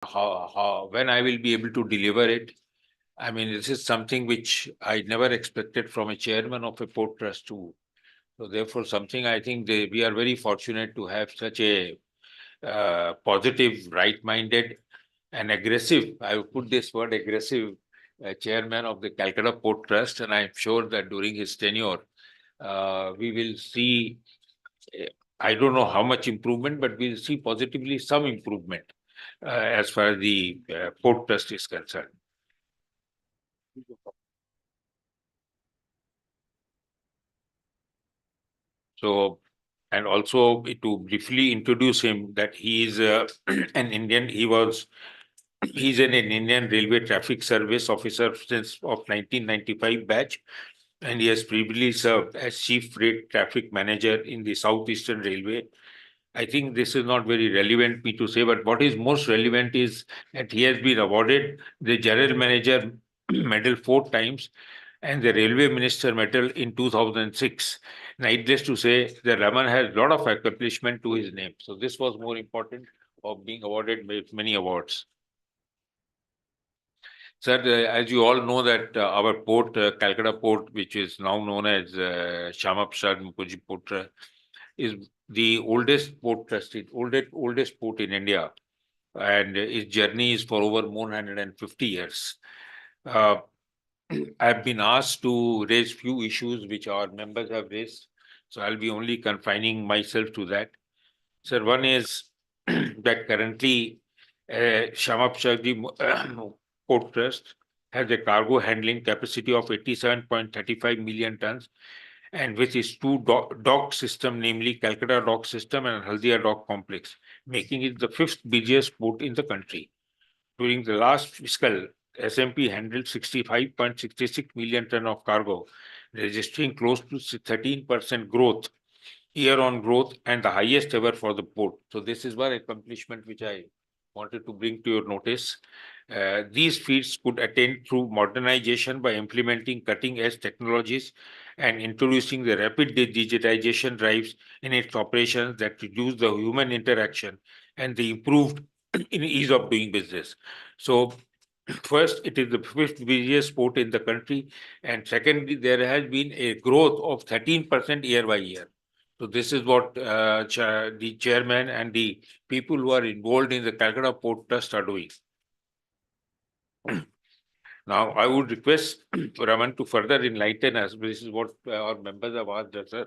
when I will be able to deliver it. I mean, this is something which I never expected from a chairman of a port trust too. So therefore, something I think we are very fortunate to have such a positive, right-minded, and aggressive. I would put this word aggressive chairman of the Calcutta Port Trust, and I'm sure that during his tenure, we will see. eh, I don't know how much improvement, but we'll see positively some improvement as far as the port trust is concerned. So, and also to briefly introduce him, that he is an Indian. He's an Indian Railway Traffic Service officer since of 1995 batch, and he has previously served as Chief Freight Traffic Manager in the Southeastern Railway. I think this is not very relevant me to say, but what is most relevant is that he has been awarded the General Manager Medal 4 times and the Railway Minister Medal in 2006. Needless to say, the Raman has a lot of accomplishment to his name. So this was more important of being awarded with many awards. Sir, as you all know that our port, Calcutta Port, which is now known as Shama Prasad Mukherjee Port, is the oldest port trust, oldest port in India, and its journey is for over 150 years. Uh, I've been asked to raise few issues which our members have raised, so I'll be only confining myself to that. Sir, one is that currently Shama Prasad Port Trust has a cargo handling capacity of 87.35 million tons, and with its two dock system, namely Calcutta Dock System and Haldia Dock Complex, making it the fifth busiest port in the country. During the last fiscal, SMP handled 65.66 million ton of cargo, registering close to 13% growth, year on growth, and the highest ever for the port. So this is one accomplishment which I wanted to bring to your notice. These feats could attain through modernization by implementing cutting-edge technologies and introducing the rapid digitization drives in its operations that reduce the human interaction and the improved in ease of doing business. So first, it is the fifth busiest port in the country, and secondly, there has been a growth of 13% year by year. So this is what the chairman and the people who are involved in the Calcutta Port Trust are doing. Now, I would request Raman to further enlighten us. This is what our members have asked us, sir,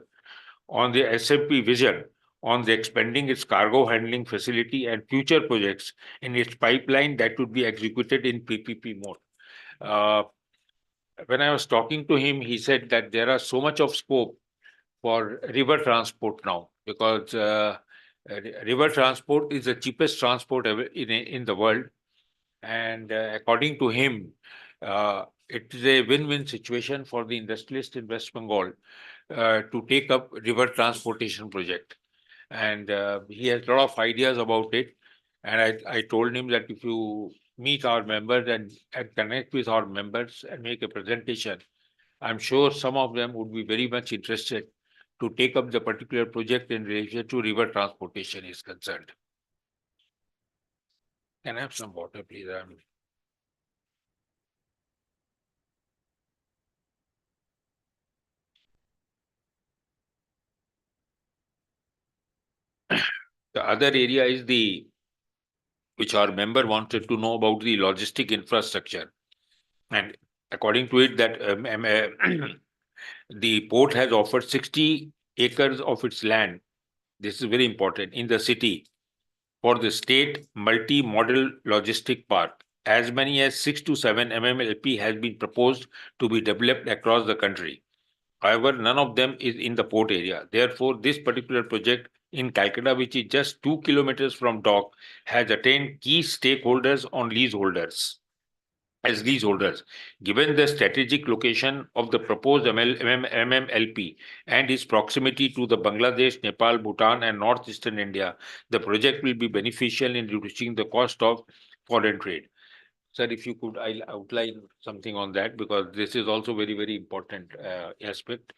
on the SMP vision, on the expanding its cargo handling facility and future projects in its pipeline that would be executed in PPP mode. Uh, when I was talking to him, he said that there are so much of scope for river transport now, because river transport is the cheapest transport in the world. And according to him, it is a win-win situation for the industrialist in West Bengal to take up river transportation project. And he has a lot of ideas about it. And I told him that if you meet our members and connect with our members and make a presentation, I'm sure some of them would be very much interested to take up the particular project in relation to river transportation is concerned. Can I have some water, please? The other area is which our member wanted to know about the logistic infrastructure. And according to it, that the port has offered 60 acres of its land. This is very important in the city for the state multi-model logistic park. As many as 6 to 7 MMLP has been proposed to be developed across the country. However, none of them is in the port area. Therefore, this particular project in Calcutta, which is just 2 kilometers from dock, has attained key stakeholders on leaseholders as leaseholders. Given the strategic location of the proposed MMLP and its proximity to the Bangladesh, Nepal, Bhutan, and northeastern India, the project will be beneficial in reducing the cost of foreign trade. Sir, if you could, I'll outline something on that, because this is also very, very important aspect.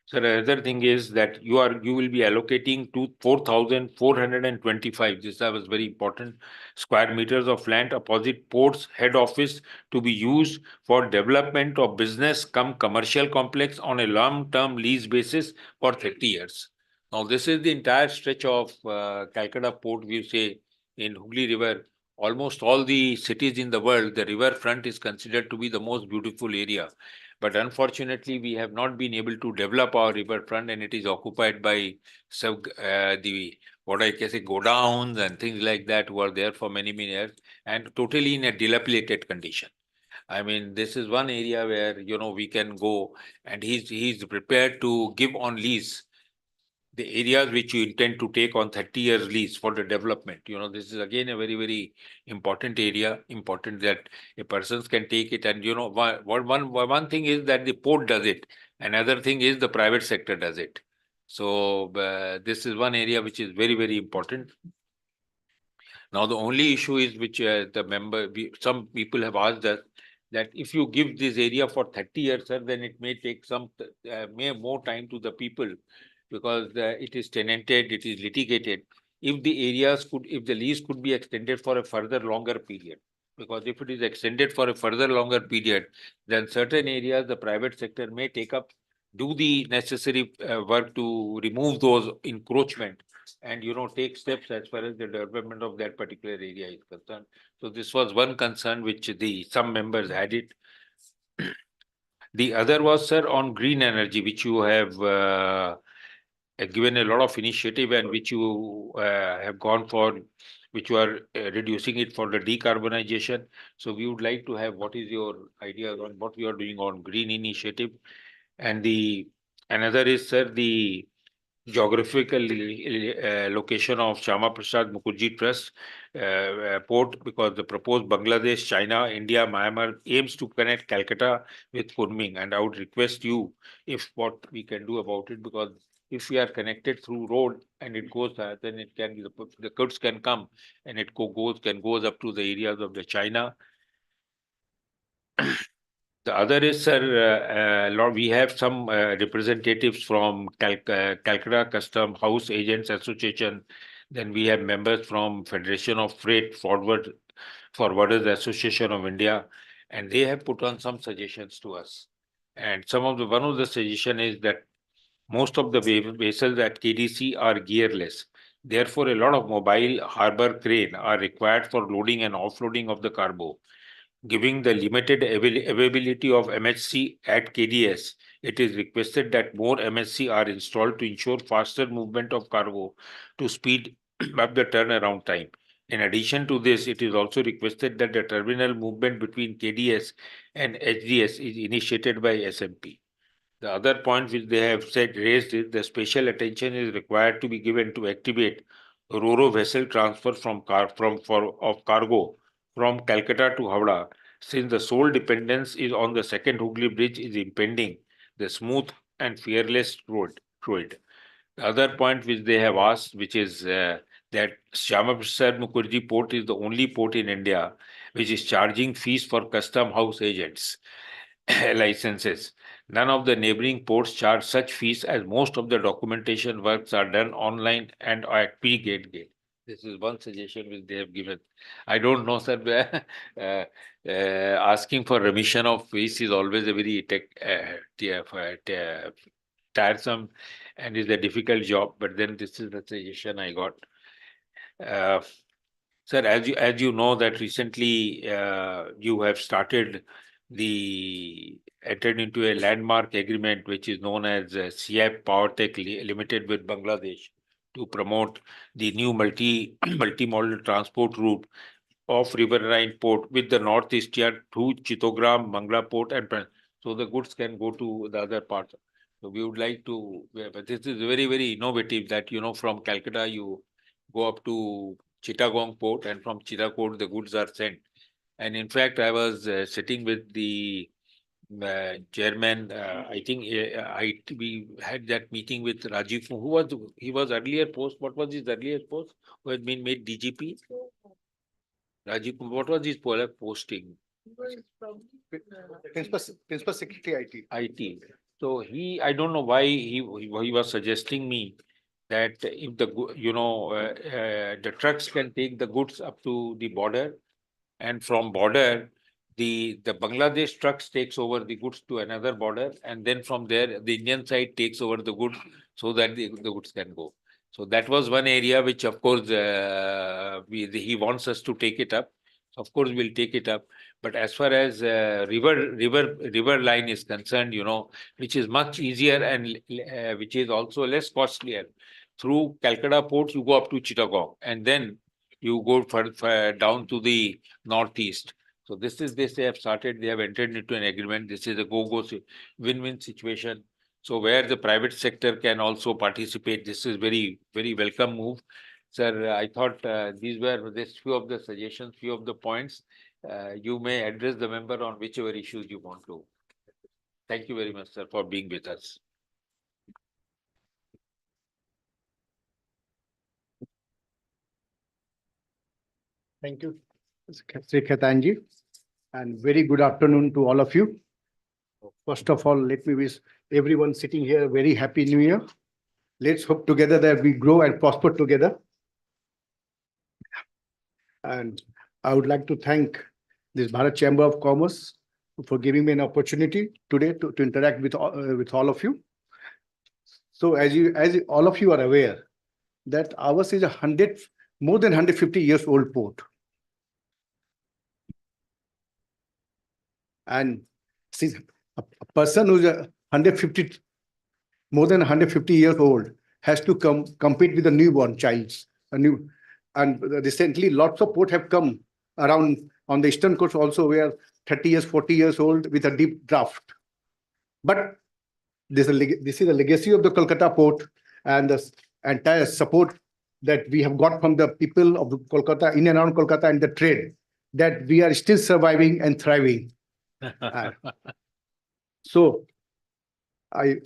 So the other thing is that you will be allocating to 4,425. This was very important. Square meters of land opposite ports head office to be used for development of business come commercial complex on a long-term lease basis for 30 years. Now this is the entire stretch of Calcutta port. We say in Hooghly River. Almost all the cities in the world, the riverfront is considered to be the most beautiful area. But unfortunately, we have not been able to develop our riverfront, and it is occupied by the what I can say godowns and things like that who are there for many many years and totally in a dilapidated condition. I mean, this is one area where we can go, and he's prepared to give on lease the areas which you intend to take on 30 years lease for the development. This is again a very, very important area, important that a persons can take it. And, one thing is that the port does it. Another thing is the private sector does it. So this is one area which is very, very important. Now, the only issue is which some people have asked us that if you give this area for 30 years, sir, then it may take more time to the people because it is tenanted, it is litigated. If the lease could be extended for a further longer period, because if it is extended for a further longer period, then certain areas the private sector may do the necessary work to remove those encroachment and take steps as far as the development of that particular area is concerned. So this was one concern which some members had it. The other was, sir, on green energy, which you have given a lot of initiative and which you have gone for, which you are reducing it for the decarbonization. So we would like to have what is your idea on what we are doing on green initiative. And the another is, sir, the geographical location of Shama Prasad Mukherjee Trust port, because the proposed Bangladesh, China, India, Myanmar aims to connect Calcutta with Kunming. And I would request you if what we can do about it, because if we are connected through road and it goes, then it can be the goods can come and it goes up to the areas of the China. The other is, sir, we have some representatives from Calcutta Custom House Agents Association. Then we have members from Federation of Freight Forwarders Association of India, and they have put on some suggestions to us. And one of the suggestion is that most of the vessels at KDC are gearless. Therefore, a lot of mobile harbor crane are required for loading and offloading of the cargo. Given the limited availability of MHC at KDS, it is requested that more MHC are installed to ensure faster movement of cargo to speed up the turnaround time. In addition to this, it is also requested that the terminal movement between KDS and HDS is initiated by SMP. The other point which they have raised is the special attention is required to be given to activate Ro-Ro vessel transfer of cargo from Calcutta to Howrah, since the sole dependence is on the second Hooghly Bridge is impending the smooth and fearless road through it. The other point which they have asked, which is that Syama Prasad Mukherjee Port is the only port in India which is charging fees for custom house agents licenses. None of the neighboring ports charge such fees, as most of the documentation works are done online and at pre-gate. This is one suggestion which they have given. I don't know, sir. Asking for remission of fees is always a very tiresome and is a difficult job. But then this is the suggestion I got. Uh, Sir, as you know that recently you have entered into a landmark agreement which is known as CIAP PowerTech Limited with Bangladesh to promote the new multimodal transport route of Riverine Port with the Northeastern through Chittagong, Mangla Port, so the goods can go to the other parts. So we would like to, but this is very, very innovative that, from Calcutta you go up to Chittagong Port, and from Chittagong the goods are sent. And in fact, I was sitting with the chairman. I think we had that meeting with Rajiv. He was earlier post? What was his earlier post? Who had been made DGP? Rajiv, what was his posting? Principal Secretary IT. IT. So I don't know why he was suggesting me that if the trucks can take the goods up to the border, and from border, the Bangladesh trucks takes over the goods to another border, and then from there the Indian side takes over the goods so that the goods can go. So that was one area which, of course, he wants us to take it up. Of course, we'll take it up. But as far as river line is concerned, which is much easier and which is also less costlier. Through Calcutta ports, you go up to Chittagong, and then you go down to the northeast. So this they have started. They have entered into an agreement. This is a win-win situation. So where the private sector can also participate, this is very, very welcome move. Sir, I thought these were this few of the suggestions, few of the points. You may address the member on whichever issues you want to. Thank you very much, sir, for being with us. Thank you, Sri Khetanji, and very good afternoon to all of you. First of all, let me wish everyone sitting here a very happy New Year. Let's hope together that we grow and prosper together. And I would like to thank this Bharat Chamber of Commerce for giving me an opportunity today to interact with all of you. So as all of you are aware, that ours is more than 150 years old port. And since a person who's more than 150 years old has to compete with the newborn childs, and recently lots of ports have come around on the eastern coast also, where 30 years, 40 years old with a deep draft. But this is a legacy of the Kolkata port and the entire support that we have got from the people of Kolkata, in and around Kolkata, and the trade, that we are still surviving and thriving. So I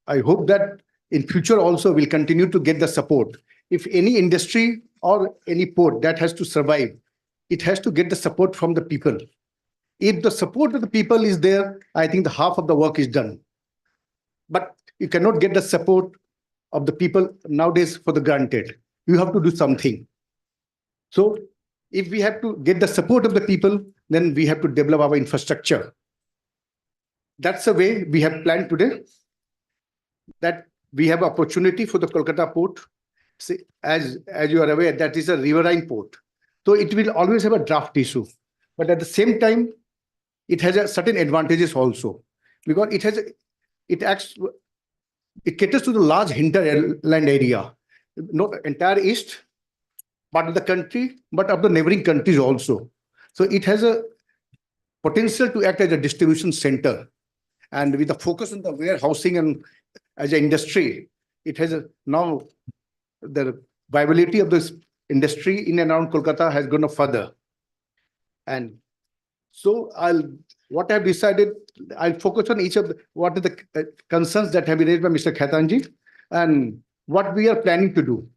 hope that in future also we'll continue to get the support. If any industry or any port that has to survive, it has to get the support from the people. If the support of the people is there, I think the half of the work is done. But you cannot get the support of the people nowadays for the granted. You have to do something. So if we have to get the support of the people, then we have to develop our infrastructure. That's the way we have planned today, that we have opportunity for the Kolkata port. As you are aware, that is a riverine port. So it will always have a draft issue. But at the same time, it has a certain advantages also, because it caters to the large hinterland area, not entire east part of the country, but of the neighboring countries also. So it has a potential to act as a distribution center. And with the focus on the warehousing and as an industry, it has now the viability of this industry in and around Kolkata has gone further. And so what I've decided, I'll focus on each of what are the concerns that have been raised by Mr. Khetanji and what we are planning to do.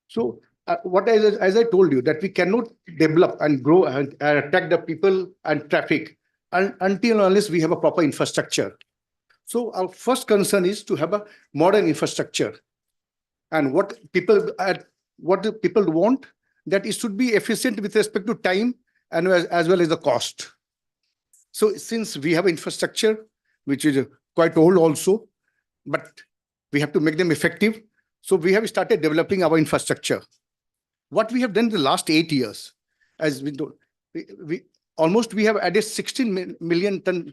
So as I told you, that we cannot develop and grow and attract the people and traffic until unless we have a proper infrastructure. So our first concern is to have a modern infrastructure. And what the people want, that it should be efficient with respect to time and as well as the cost. So since we have infrastructure, which is quite old also, but we have to make them effective. So we have started developing our infrastructure. What we have done in the last 8 years, as we do, we have added 16 million ton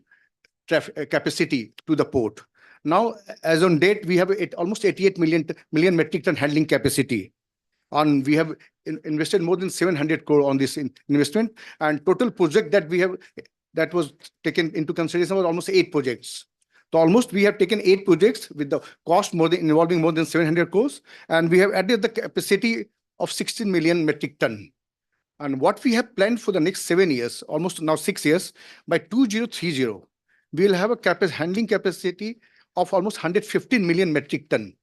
capacity to the port. Now, as on date, we have almost 88 million metric ton handling capacity. And we have invested more than 700 crore on this investment. And total project that was taken into consideration was almost 8 projects. So almost we have taken 8 projects with the cost involving more than 700 crores. And we have added the capacity of 16 million metric ton. And what we have planned for the next 7 years, almost now 6 years, by 2030, we will have a handling capacity of almost 115 million metric ton.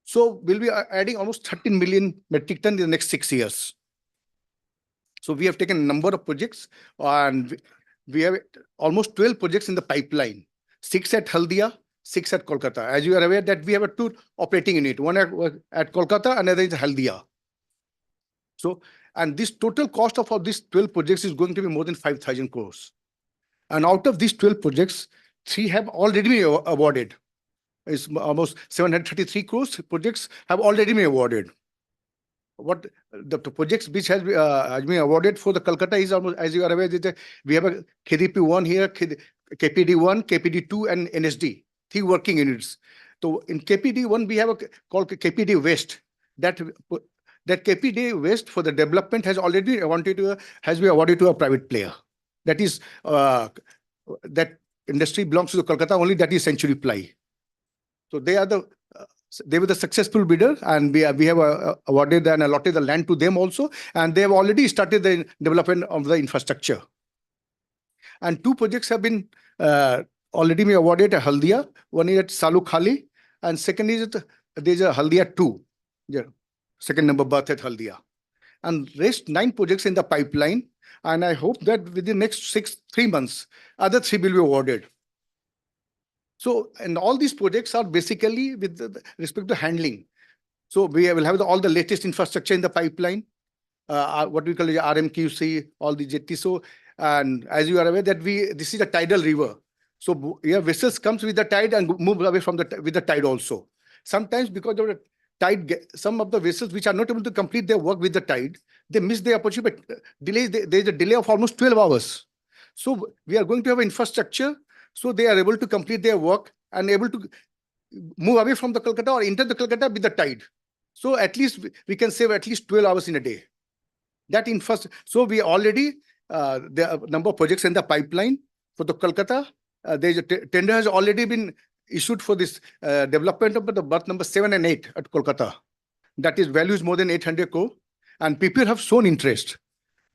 So we'll be adding almost 13 million metric ton in the next 6 years. So we have taken a number of projects, and we have almost 12 projects in the pipeline, 6 at Haldia 6 at Kolkata. As you are aware that we have a two operating unit, one at Kolkata, another is Haldia. So, and this total cost of all these 12 projects is going to be more than 5,000 crores. And out of these 12 projects, 3 have already been awarded. It's almost 733 crores projects have already been awarded. What the projects which has been awarded for the Calcutta is almost, as you are aware, we have a KDP1 here, KPD1, KPD2, and NSD, 3 working units. So in KPD1, we have a called KPD West. That KPD West for the development has already has been awarded to a private player. That is that industry belongs to the Kolkata only. That is Century Ply. So they were the successful bidder, and we have awarded and allotted the land to them also, and they have already started the development of the infrastructure. And 2 projects have been already been awarded at Haldia. One is at Salukhali, and second is there's a Haldia 2, second number berth at Haldia. And rest 9 projects in the pipeline, and I hope that within the next 3 months, other 3 will be awarded. So, and all these projects are basically with respect to handling. So we will have all the latest infrastructure in the pipeline, what we call the RMQC, all the jetty. So, and as you are aware that this is a tidal river. So vessels comes with the tide and move away from with the tide also. Sometimes because of the tide, some of the vessels which are not able to complete their work with the tide, they miss their opportunity, but there is a delay of almost 12 hours. So we are going to have infrastructure, so they are able to complete their work and able to move away from the Kolkata or enter the Kolkata with the tide. So at least we can save at least 12 hours in a day. That so we already there are a number of projects in the pipeline for the Kolkata. There is a tender has already been issued for this development of the berth number 7 and 8 at Kolkata. That is values more than 800 crore, and people have shown interest.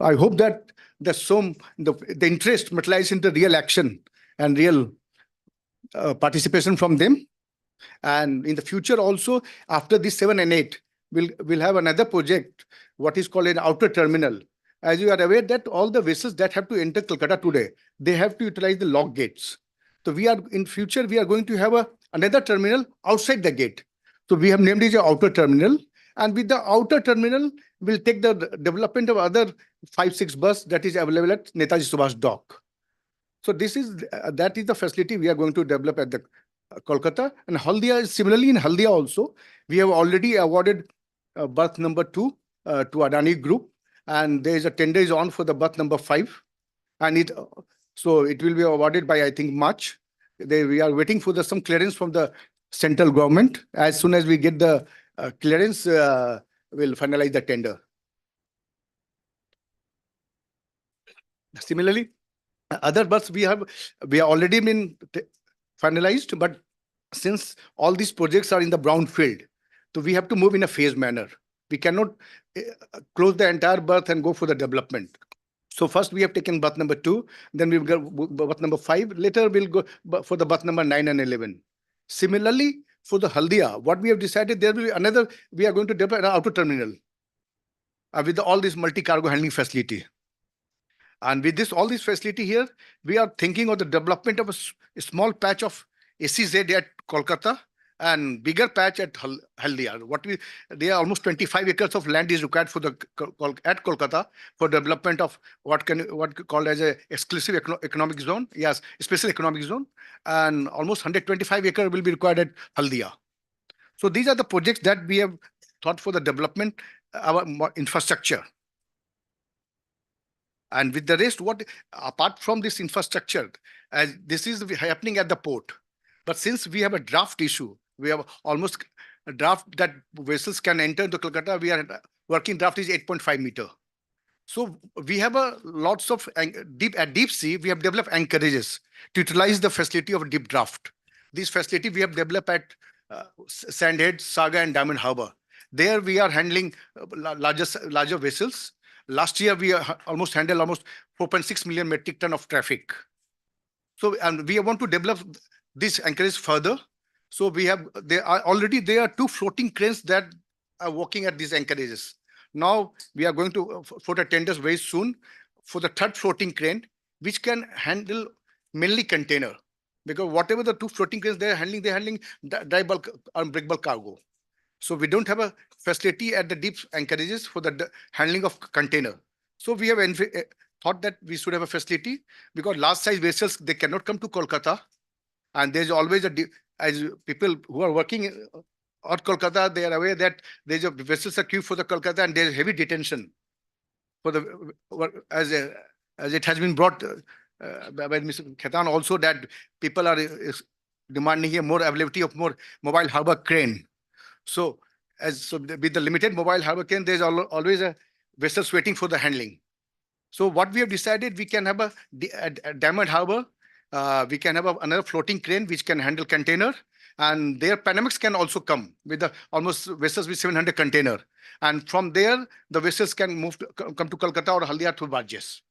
I hope that the interest materializes into real action and real participation from them. And in the future also, after this 7 and 8, we'll have another project, what is called an outer terminal. As you are aware that all the vessels that have to enter Kolkata today, they have to utilize the lock gates. So in future, we are going to have another terminal outside the gate. So we have named it the outer terminal. And with the outer terminal, we'll take the development of other 5-6 bus that is available at Netaji Subhash Dock. So that is the facility we are going to develop at the Kolkata. And Haldia is similarly in Haldia also. We have already awarded berth number 2 to Adani Group, and there is a tender is on for the berth number 5, and so it will be awarded by I think March. We are waiting for some clearance from the central government. As soon as we get the clearance, we'll finalize the tender. Similarly, other berths we have already been finalized, but since all these projects are in the brown field, so we have to move in a phased manner. We cannot close the entire berth and go for the development. So first we have taken berth number 2, then we will go berth number 5. Later we'll go for the berth number 9 and 11. Similarly, for the Haldia, what we have decided, there will be another, we are going to develop an outer terminal with all this multi-cargo handling facility. And with all this facility here, we are thinking of the development of a small patch of SEZ at Kolkata and bigger patch at Haldia. There are almost 25 acres of land is required for at Kolkata for development of what called as a exclusive economic zone. Yes, special economic zone, and almost 125 acres will be required at Haldia. So these are the projects that we have thought for the development our infrastructure. And with the rest, apart from this infrastructure, as this is happening at the port, but since we have a draft issue, we have almost a draft that vessels can enter into Kolkata. We are working draft is 8.5 meter. So we have lots of deep sea. We have developed anchorages to utilize the facility of deep draft. This facility we have developed at Sandhead, Saga, and Diamond Harbour. There we are handling larger vessels. Last year, we almost handled almost 4.6 million metric ton of traffic. So, and we want to develop this anchorage further. So there are 2 floating cranes that are working at these anchorages. Now we are going to for the tenders very soon for the 3rd floating crane, which can handle mainly container. because whatever the two floating cranes they're handling dry bulk or break bulk cargo. So we don't have a facility at the deep anchorages for the handling of container. So we have thought that we should have a facility, because large size vessels, they cannot come to Kolkata. And there's always as people who are working at Kolkata, they are aware that there's a vessels are queue for the Kolkata, and there's heavy detention for the as it has been brought by Mr. Khaitan also, that people are demanding here more availability of more mobile harbor crane. So with the limited mobile harbor crane, there's always a vessels waiting for the handling. So what we have decided, we can have a Diamond Harbor. We can have another floating crane which can handle container, and their Panamax can also come with the almost vessels with 700 container. And from there, the vessels can move to, come to Kolkata or Haldia through barges.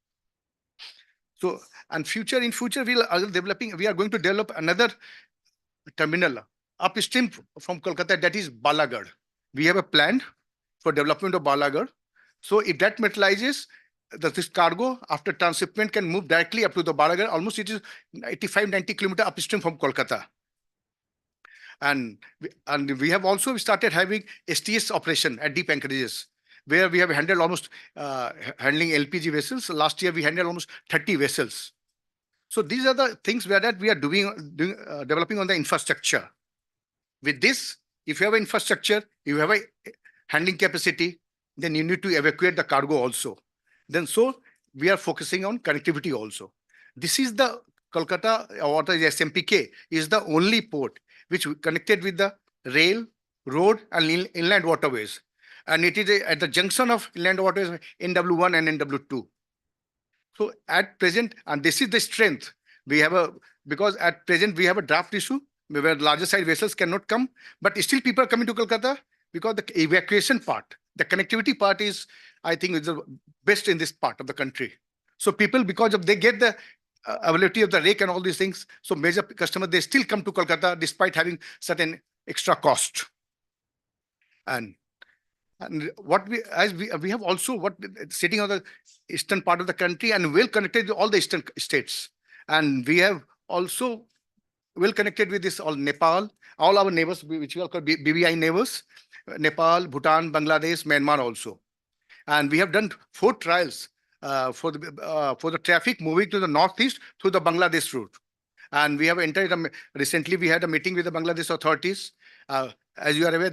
So, and in future, we are going to develop another terminal upstream from Kolkata, that is Balagad. We have a plan for development of Balagad. So if that materializes, this cargo after transshipment can move directly up to the Balagad. Almost it is 85-90 kilometers upstream from Kolkata. And we have also started having STS operation at deep anchorages, where we have handled almost handling LPG vessels. Last year we handled almost 30 vessels. So these are the things where that we are developing on the infrastructure. With this, if you have infrastructure, you have a handling capacity, then you need to evacuate the cargo also. Then so we are focusing on connectivity also. This is the Kolkata, or the SMPK is the only port which connected with the rail, road, and inland waterways. And it is at the junction of inland waterways, NW1 and NW2. So at present, and this is the strength, we have because at present we have a draft issue where larger size vessels cannot come, but still people are coming to Kolkata because the evacuation part, the connectivity part is, I think, is the best in this part of the country. So people, because of they get the availability of the rake and all these things, so major customers, they still come to Kolkata despite having certain extra cost. And what we have also sitting on the eastern part of the country and well connected with all the eastern states, and we have also well connected with this all Nepal, all our neighbors, which we all call BBI neighbors, Nepal, Bhutan, Bangladesh, Myanmar also. And we have done 4 trials for the traffic moving to the northeast through the Bangladesh route. And we have entered recently. We had a meeting with the Bangladesh authorities. As you are aware,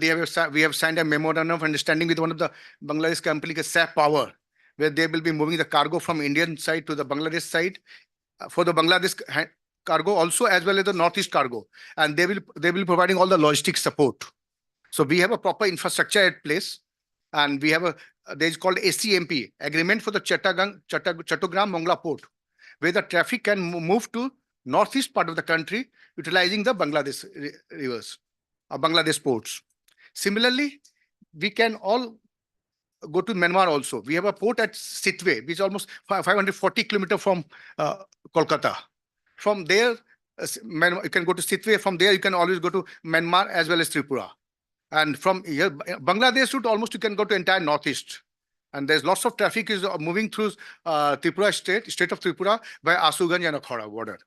we have signed a memorandum of understanding with one of the Bangladesh company, SAP Power, where they will be moving the cargo from Indian side to the Bangladesh side for the Bangladesh cargo also, as well as the northeast cargo, and they will be providing all the logistics support. So we have a proper infrastructure at place, and we have there is called ACMP, Agreement for the Chattogram Mongla Port, where the traffic can move to northeast part of the country utilizing the Bangladesh rivers or Bangladesh ports. Similarly, we can all go to Myanmar also. We have a port at Sitwe, which is almost 540 kilometers from Kolkata. From there, you can go to Sitwe. From there, you can always go to Myanmar as well as Tripura. And from here, Bangladesh route, almost you can go to entire northeast. And there's lots of traffic is moving through Tripura state of Tripura by Asuganj and Akhara border.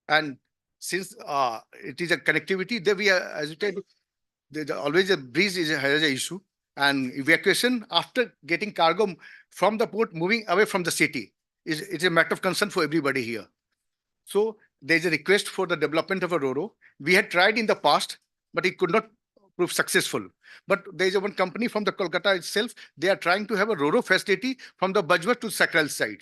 And since it is a connectivity, there we are, as you said, there's always a breeze has an issue, and evacuation after getting cargo from the port moving away from the city it's a matter of concern for everybody here. So there's a request for the development of a RoRo. We had tried in the past, but it could not prove successful. But there is one company from the Kolkata itself. They are trying to have a RoRo facility from the Bajwat to Sakral side.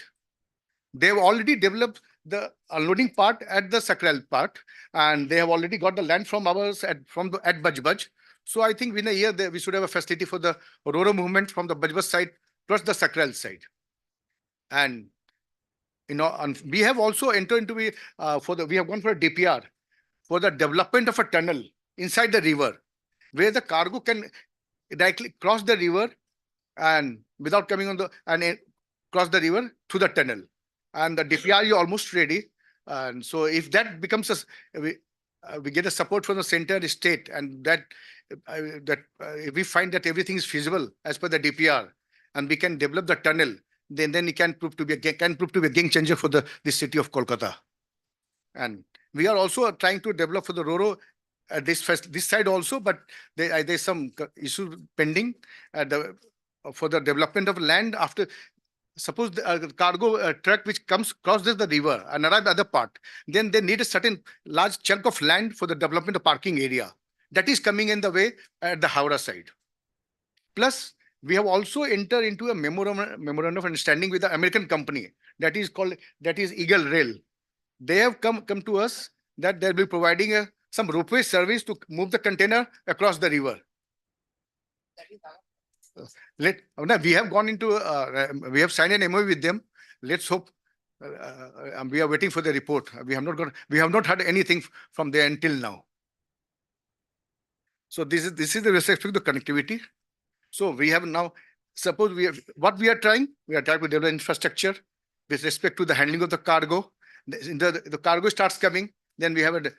They have already developed the unloading part at the Sakral part, and they have already got the land from ours at Bajbaj. So I think within a year we should have a facility for the RoRo movement from the Bajbaj side plus the Sakral side. And we have also entered into we have gone for a DPR for the development of a tunnel inside the river, where the cargo can directly cross the river and without coming on cross the river through the tunnel. And the DPR is almost ready. And so if that becomes we get a support from the center, the state, and if we find that everything is feasible as per the DPR, and we can develop the tunnel, then it can prove to be a game changer for the city of Kolkata. And we are also trying to develop for the Roro this side also, but there's some issue pending for the development of land after. Suppose the cargo truck which crosses the river and arrives at the other part, then they need a certain large chunk of land for the development of parking area. That is coming in the way at the Howrah side. Plus, we have also entered into a memorandum of understanding with the American company that is Eagle Rail. They have come to us that they'll be providing some ropeway service to move the container across the river. We have gone into we have signed an MOU with them. Let's hope. We are waiting for the report. We have not heard anything from there until now. So this is the respect to the connectivity. So we have now, suppose we are trying to develop infrastructure with respect to the handling of the cargo. The cargo starts coming, then we have a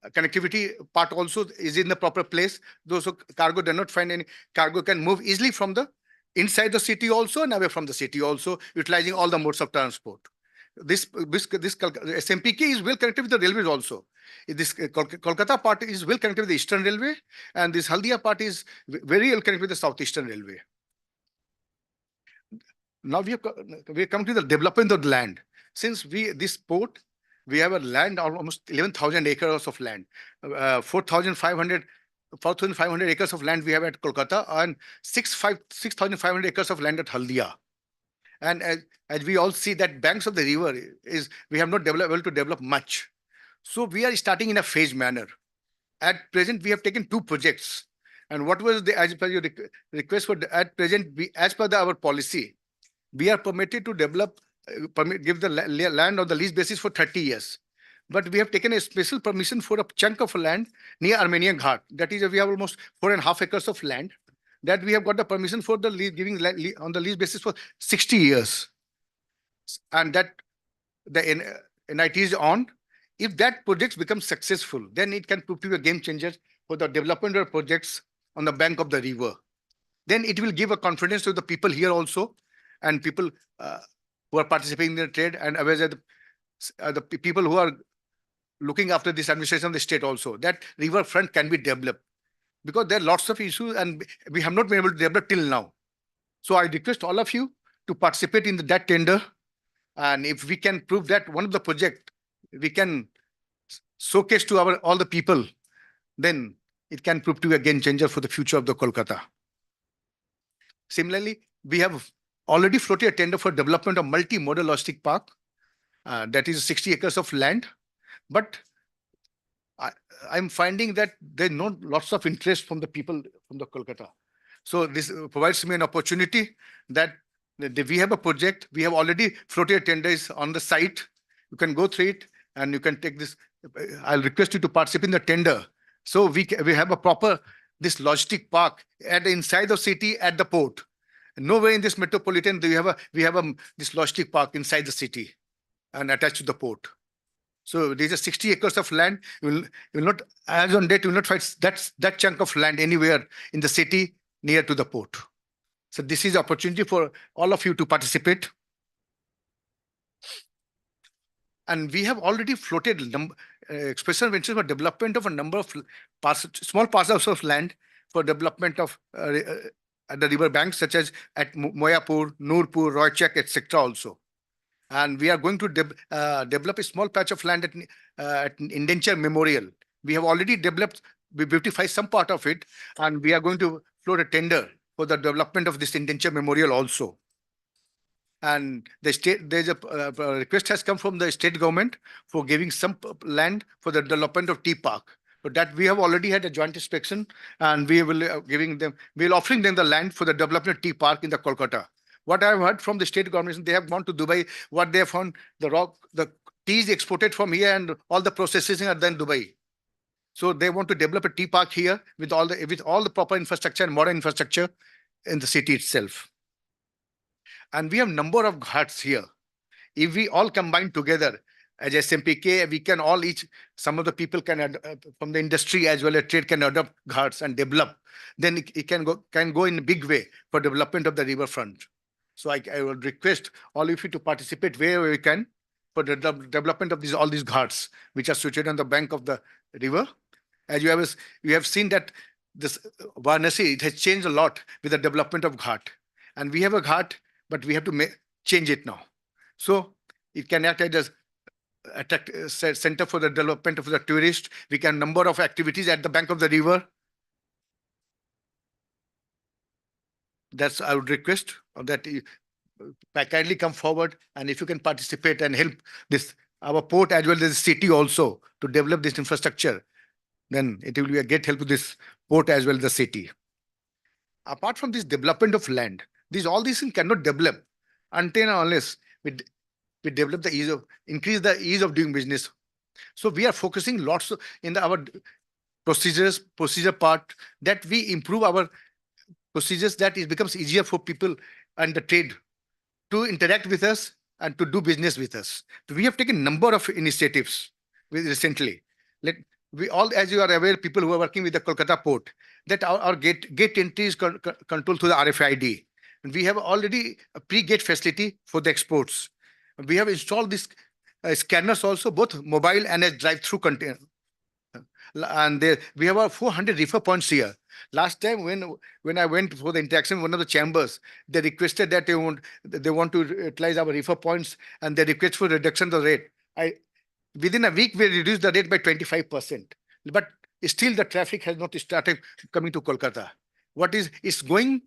connectivity part also is in the proper place. Those who cargo do not find any cargo can move easily from the inside the city also and away from the city also, utilizing all the modes of transport. This SMPK is well connected with the railways also. This Kolkata part is well connected with the Eastern Railway, and this Haldia part is very well connected with the Southeastern Railway. Now we come to the development of the land. Since this port, we have a land almost 11,000 acres of land, 4,500 acres of land we have at Kolkata, and 6,500 acres of land at Haldia. And as we all see that banks of the river we have not able to develop much. So we are starting in a phased manner. At present, we have taken 2 projects. And what was as per your request for at present, as per our policy, we are permitted to give the land on the lease basis for 30 years. But we have taken a special permission for a chunk of land near Armenian Ghat. That is, we have almost 4.5 acres of land that we have got the permission for the giving on the lease basis for 60 years. And that the NIT is on. If that project becomes successful, then it can prove to be a game changer for the development of projects on the bank of the river. Then it will give a confidence to the people here also, and people who are participating in the trade, and the people who are looking after this administration of the state also, that riverfront can be developed. Because there are lots of issues and we have not been able to develop till now. So I request all of you to participate in that tender. And if we can prove that one of the project we can showcase to all the people, then it can prove to be a game changer for the future of the Kolkata. Similarly, we have already floated a tender for development of multi-modal logistic park. That is 60 acres of land. But I'm finding that there's not lots of interest from the people from the Kolkata. So this provides me an opportunity that we have a project. We have already floated tenders on the site. You can go through it and you can take this. I'll request you to participate in the tender. So we have a proper this logistic park inside the city at the port. Nowhere in this metropolitan we have this logistic park inside the city and attached to the port. So these are 60 acres of land. You will not, as on date, you will not find that chunk of land anywhere in the city near to the port. So this is opportunity for all of you to participate. And we have already floated special ventures for development of a number of small parcels of land for development of at the river banks, such as at Moyapur, Noorpur, Roychak, etc. also. And we are going to develop a small patch of land at Indenture Memorial. We have already beautified some part of it, and we are going to float a tender for the development of this Indenture Memorial also. And there's a request has come from the state government for giving some land for the development of tea park. But that we have already had a joint inspection, and we will offering them the land for the development of tea park in the Kolkata. What I have heard from the state government, they have gone to Dubai. What they have found, the tea is exported from here, and all the processing are done in Dubai. So they want to develop a tea park here with all the proper infrastructure and modern infrastructure in the city itself. And we have number of ghats here. If we all combine together as SMPK, we can all some of the people can from the industry as well as trade can adopt ghats and develop. Then it can go in a big way for development of the riverfront. So I will request all of you to participate wherever we can for the development of all these ghats, which are situated on the bank of the river. As you have seen that this Varanasi, it has changed a lot with the development of ghat. And we have a ghat, but we have to change it now. So it can act as attract center for the development of the tourist. We can number of activities at the bank of the river. That's I would request that you kindly come forward, and if you can participate and help this our port as well as the city also to develop this infrastructure, then it will be a great help to this port as well as the city. Apart from this development of land, all these things cannot develop until and unless we develop the increase the ease of doing business. So we are focusing lots in our procedure part, that we improve our procedures, that it becomes easier for people and the trade to interact with us and to do business with us. So we have taken number of initiatives recently. Let we all, as you are aware, people who are working with the Kolkata port, that our gate entry is controlled through the RFID. And we have already a pre-gate facility for the exports. We have installed these scanners also, both mobile and as drive-through container. And we have about 400 refer points here. Last time when I went for the interaction with one of the chambers, they requested that they want to utilize our refer points, and they request for reduction of the rate. Within a week we reduced the rate by 25%. But still the traffic has not started coming to Kolkata. What is going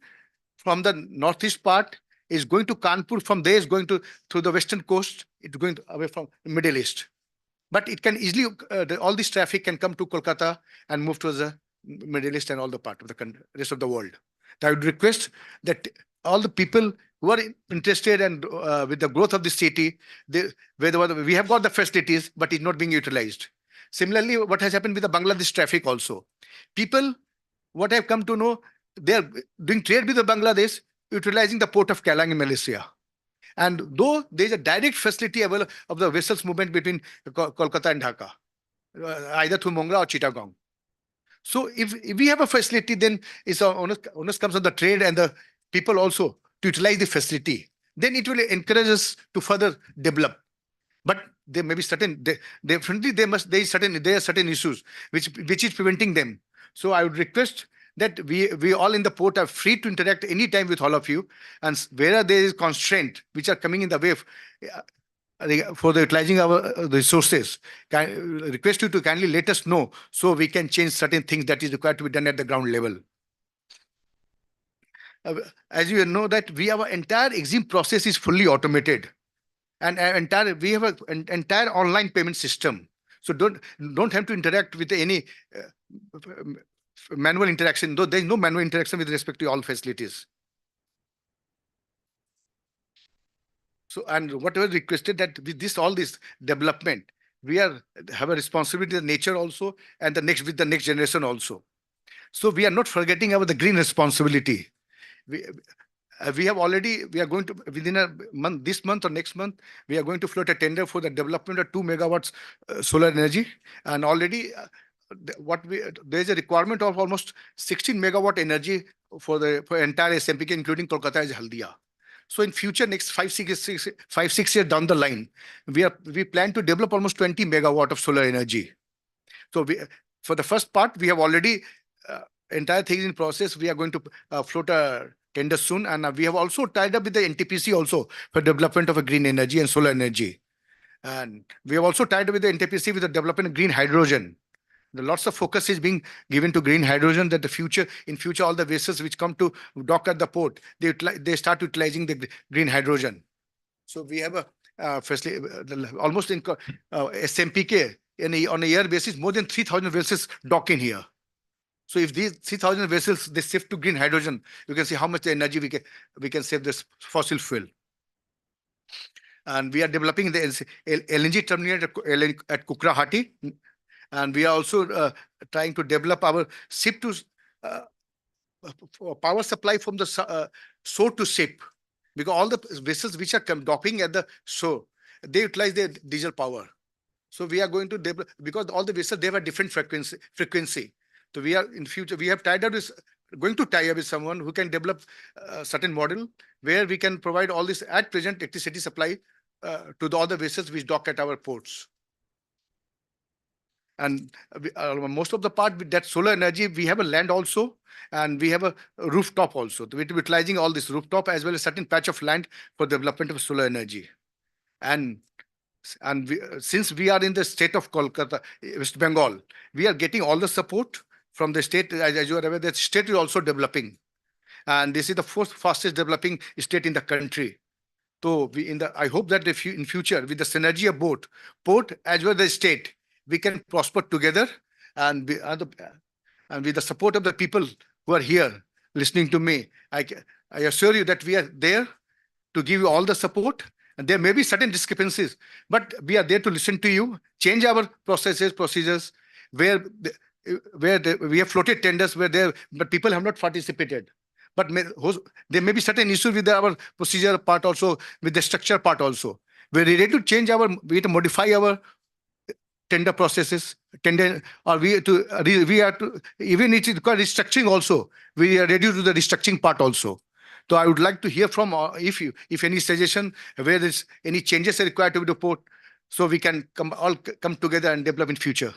from the northeast part, is going to Kanpur, from there is going to through the western coast, it's going away from the Middle East. But it can easily, all this traffic can come to Kolkata and move to the Middle East and all the part of the rest of the world. I would request that all the people who are interested and with the growth of the city, we have got the facilities, but it's not being utilized. Similarly, what has happened with the Bangladesh traffic also. People, what I've come to know, they are doing trade with the Bangladesh, utilizing the port of Kelang in Malaysia. And though there is a direct facility available of the vessels movement between Kolkata and Dhaka, either through Mongra or Chittagong. So if we have a facility, then it's onus comes on the trade and the people also to utilize the facility. Then it will encourage us to further develop. But there may be certain, definitely there are certain issues which is preventing them. So I would request that we all in the port are free to interact anytime with all of you, and where there is constraint which are coming in the way for the utilizing our resources, request you to kindly let us know, so we can change certain things that is required to be done at the ground level. As you know that our entire exim process is fully automated, and we have an entire online payment system. So don't have to interact with any manual interaction, though there is no manual interaction with respect to all facilities. So, and whatever requested, that with all this development, we have a responsibility in nature also, and with the next generation also. So we are not forgetting about the green responsibility. We are going to, within a month, this month or next month, we are going to float a tender for the development of 2 megawatts solar energy. And already there is a requirement of almost 16 megawatt energy for entire SMPK, including Kolkata as Haldia. So in future, next 5-6 years down the line, we plan to develop almost 20 megawatt of solar energy. So for the first part, we have already entire things in process. We are going to float a tender soon, and we have also tied up with the NTPC also for development of a green energy and solar energy. And we have also tied up with the NTPC with the development of green hydrogen. Lots of focus is being given to green hydrogen, that in future, all the vessels which come to dock at the port, they start utilizing the green hydrogen. So we have a firstly, almost in SMPK, on a year basis, more than 3,000 vessels dock in here. So if these 3,000 vessels, they shift to green hydrogen, you can see how much energy we can save this fossil fuel. And we are developing the LNG terminal at Kukrahati. And we are also trying to develop our ship to power supply from the shore to ship, because all the vessels which are docking at the shore, they utilize their diesel power. So we are going to develop, because all the vessels, they have a different frequency. So we are in future, we have tied up with going to tie up with someone who can develop a certain model where we can provide all this at present electricity supply to all the vessels which dock at our ports. And most of the part with that solar energy, we have a land also, and we have a rooftop also. We're utilizing all this rooftop as well as certain patch of land for development of solar energy. And since we are in the state of Kolkata, West Bengal, we are getting all the support from the state. As you are aware, the state is also developing, and this is the fourth fastest developing state in the country. So I hope that if in future with the synergy of both port as well as the state, we can prosper together, and and with the support of the people who are here listening to me, I assure you that we are there to give you all the support. And there may be certain discrepancies, but we are there to listen to you, change our procedures, where we have floated tenders where there, but people have not participated. But there may be certain issues with our procedure part also, with the structure part also. We're ready to change we have to modify our tender processes, or we are to, even it is required restructuring also. We are ready to do the restructuring part also. So I would like to hear from if any suggestion where there's any changes are required to be report, so we can come together and develop in future.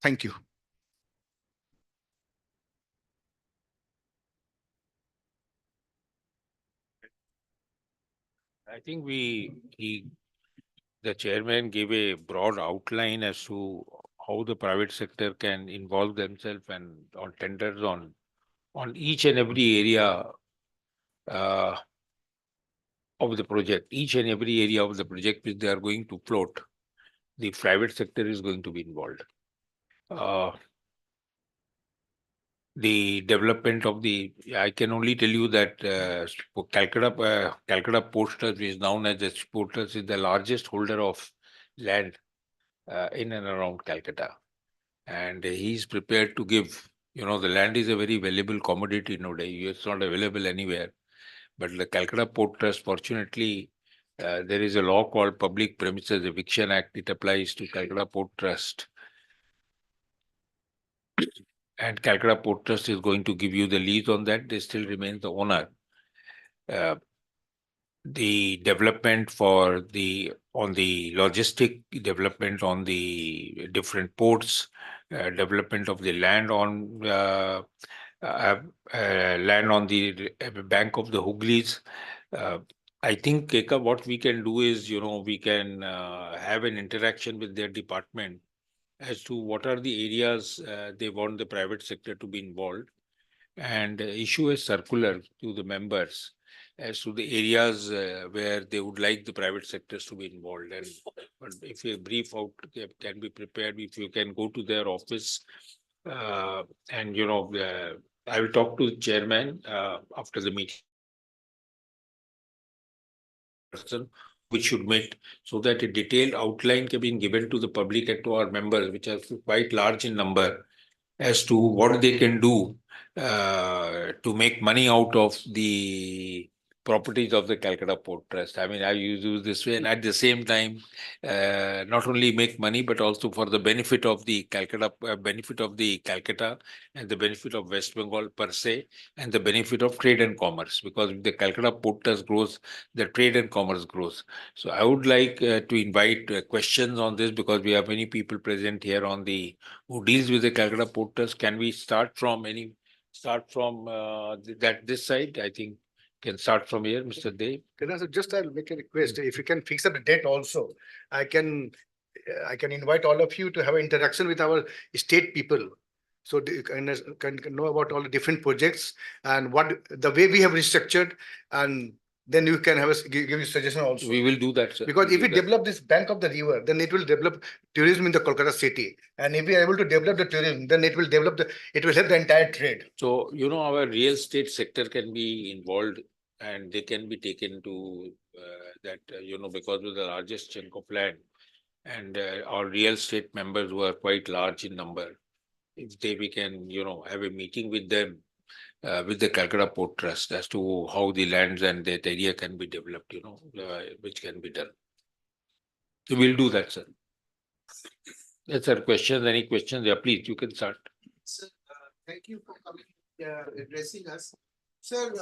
Thank you. I think the chairman gave a broad outline as to how the private sector can involve themselves and on tenders on each and every area uh, of the project, each and every area of the project which they are going to float, the private sector is going to be involved. The development of I can only tell you that Calcutta Port Trust, which is known as the Port Trust, is the largest holder of land in and around Calcutta. And he's prepared to give, the land is a very valuable commodity nowadays. It's not available anywhere. But the Calcutta Port Trust, fortunately, there is a law called Public Premises Eviction Act. It applies to Calcutta Port Trust. And Calcutta Port Trust is going to give you the lease on that. They still remain the owner. The development on the logistic development on the different ports, development of the land on the bank of the Hooghli's. I think, Keka, what we can do is, we can have an interaction with their department as to what are the areas they want the private sector to be involved, and issue a circular to the members as to the areas where they would like the private sectors to be involved. And if a brief out can be prepared, if you can go to their office, and I will talk to the chairman after the meeting, which should meet, so that a detailed outline can be given to the public and to our members, which are quite large in number, as to what they can do to make money out of the properties of the Calcutta Port Trust. I mean, I use this way, and at the same time, not only make money, but also for the benefit of the Calcutta, and the benefit of West Bengal per se, and the benefit of trade and commerce. Because if the Calcutta Port Trust grows, the trade and commerce grows. So I would like to invite questions on this, because we have many people present here who deals with the Calcutta Port Trust. Can we start from this side? I think can start from here, Mr. Dev. I'll make a request. If you can fix up the date also, I can invite all of you to have an interaction with our state people. So they can know about all the different projects and what the way we have restructured, and then you can give you suggestion also. We will do that, sir. Because if we develop this bank of the river, then it will develop tourism in the Kolkata city. And if we are able to develop the tourism, then it will help the entire trade. So, our real estate sector can be involved, and they can be taken to that, because of the largest chunk of land, and our real estate members who are quite large in number, if we can, have a meeting with them, with the Calcutta Port Trust, as to how the lands and that area can be developed, which can be done. So we'll do that, sir. Yes, sir. Questions? Any questions? Yeah, please, you can start. Sir, thank you for coming addressing us. Sir,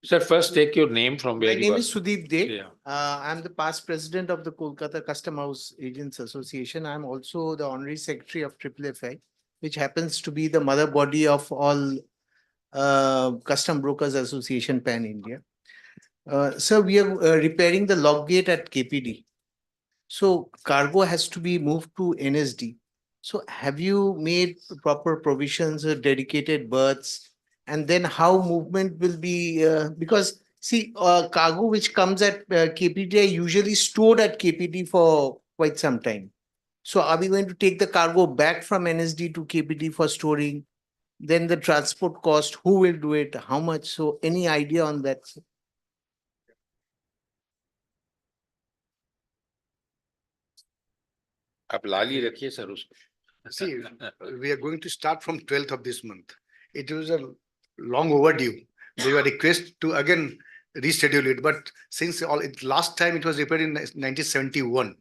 Sir, first take your name from my where you name are. is Sudeep De. Yeah. I'm the past president of the Kolkata Custom House Agents Association. I'm also the honorary secretary of FFI, which happens to be the mother body of all Custom Brokers Association Pan India. Sir, we are repairing the log gate at KPD. So cargo has to be moved to NSD. So have you made proper provisions, dedicated berths, and then how movement will be? Because see, cargo which comes at KPD are usually stored at KPD for quite some time. So are we going to take the cargo back from NSD to KPD for storing? Then the transport cost, who will do it? How much? So any idea on that? Sir? आप लाली रखिए sir उसको. See, we are going to start from 12th of this month. It was a long overdue. They were request to again reschedule it, but since last time it was repaired in 1971,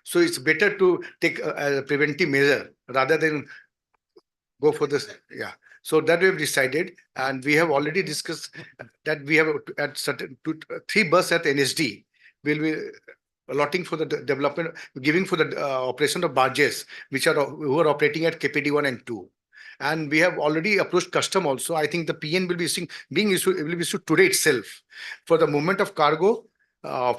so it's better to take a preventive measure rather than go for this. Yeah. So that we have decided, and we have already discussed that we have at certain three bus at NSD will be allotting for the development, giving for the operation of barges, which are who are operating at KPD 1 and 2. And we have already approached custom also. I think the PN will be being issued, will be issued today itself for the movement of cargo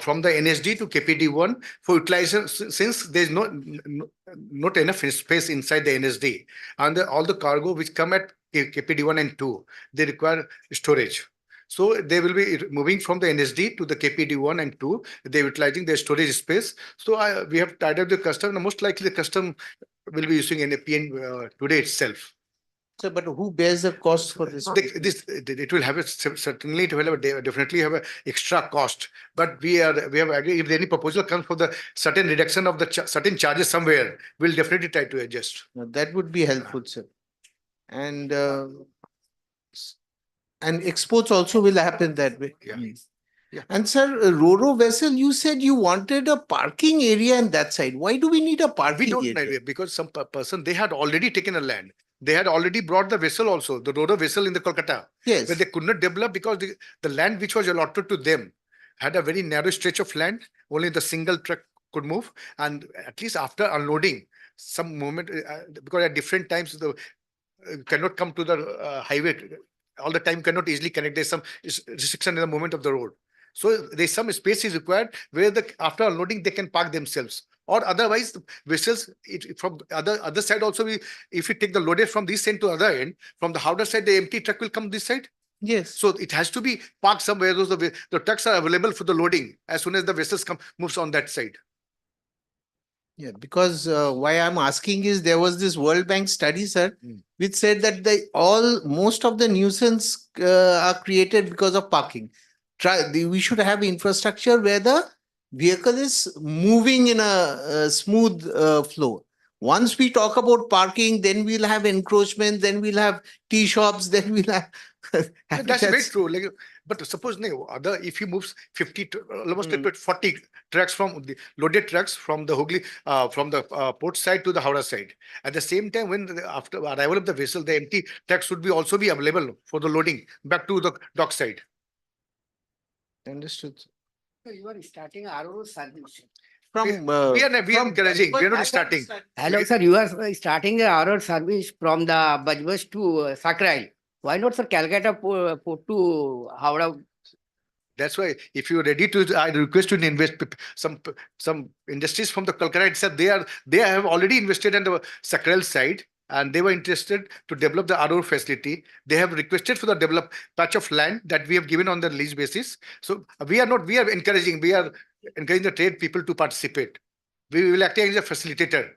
from the NSD to KPD1 for utilization, since there is not enough space inside the NSD, and all the cargo which come at KPD1 and 2, they require storage. So they will be moving from the NSD to the KPD1 and 2. They're utilizing their storage space. So we have tied up the custom. And most likely the custom will be using an PN today itself. So, but who bears the cost for this? It will have a certainly it will have definitely have a extra cost. But we have agreed, if any proposal comes for the certain reduction of the certain charges somewhere, we'll definitely try to adjust. Now, that would be helpful, sir. And exports also will happen that way. Yeah. Yeah. And sir, Roro vessel, you said you wanted a parking area on that side. Why do we need a parking We don't area? know, because some person, they had already taken a land. They had already brought the vessel also, the Roro vessel in the Kolkata. Yes. But they could not develop because the land which was allotted to them had a very narrow stretch of land. Only the single truck could move. And at least after unloading, some moment, because at different times, the cannot come to the highway all the time, cannot easily connect. There's some restriction in the movement of the road. So there's some space is required where after unloading they can park themselves. Or otherwise, the vessels from other side also, if we take the loaded from this end to other end, from the Howrah side, the empty truck will come this side. Yes. So it has to be parked somewhere. The trucks are available for the loading as soon as the vessels moves on that side. Yeah, because why I'm asking is there was this World Bank study, sir, which said that most of the nuisance are created because of parking. We should have infrastructure where the vehicle is moving in a smooth flow. Once we talk about parking, then we'll have encroachment, then we'll have tea shops, then we'll have. That's very true. But suppose if he moves 50 almost 40 trucks from the loaded trucks from the Hooghly from the port side to the Howrah side. At the same time, after arrival of the vessel, the empty trucks would also be available for the loading back to the dock side. Understood. So you are starting RO service. We are encouraging. We are not starting. Hello, sir. You are starting a RO service from the Bajbas to Sakrail. Why not, sir? Calcutta port to Howrah. That's why, if you're ready to, I request you to invest some industries from the Kolkata itself. They have already invested on the Sakrail side, and they were interested to develop the RO facility. They have requested for the develop patch of land that we have given on the lease basis. So we are encouraging the trade people to participate. We will act as a facilitator.